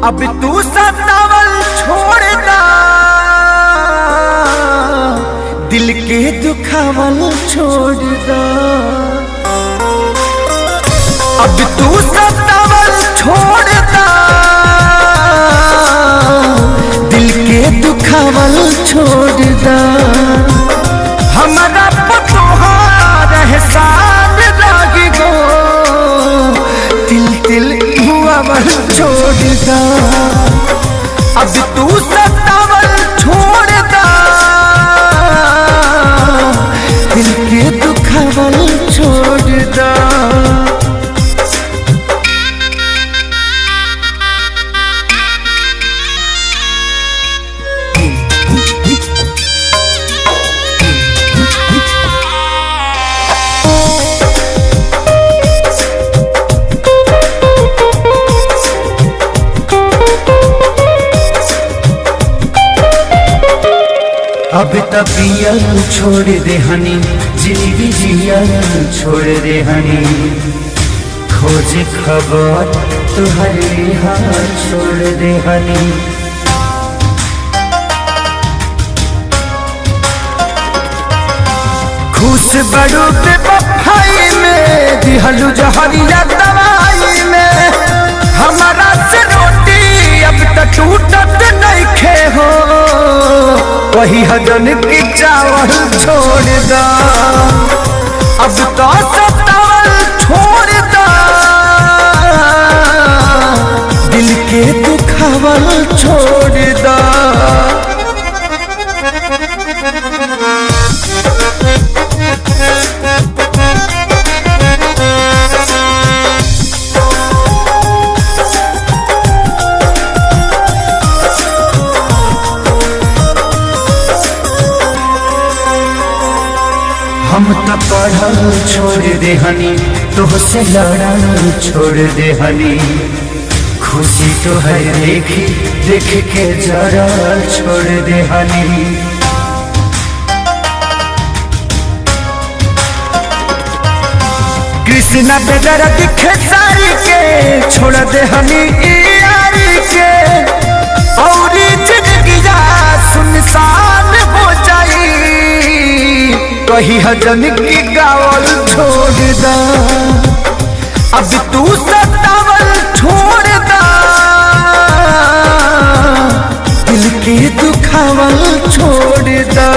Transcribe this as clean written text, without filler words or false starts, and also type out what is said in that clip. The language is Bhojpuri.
अब तू सतावल छोड़ना, दिल के दुखावल छोड़ना। अब तू सतावल छोड़ना, दिल के दुखावल छोड़ना। हमारा पतोहार एहसान लागी गो, तिल तिल हुआवल छोड़ना। अब तू सतावल छोड़ना, दिल के दुखावल छोड़ना। अब तबियल छोड़ दे हनी, जिंदगी जियल छोड़ दे हनी। खोज खबर तुहरे हाथ छोड़ दे हनी। खुश बड़ो पे बफाई में, दिहलू जहरिया दवाई में। हमारा से रोटी अब तक टूटत नहीं खे हो, वही हजन की चावल छोड़ दा। अब तो सतावल छोड़ दा, दिल के दुखावल छोड़ दा। हम तो पढ़ल छोड़ दे हनी, तुहसे लड़ल छोड़ दे हनी। खुशी तो है देखी देख के जरल छोड़ दे हनी। कृष्णा बेदर दिखे सारी के, छोड़ दे हनी यारी के। और जिंदगी सुनसान हो जाई, कही हजन की गावल छोड़ दा। अब तू सतावल छोड़ दा, दिल के दुखावल छोड़ दा।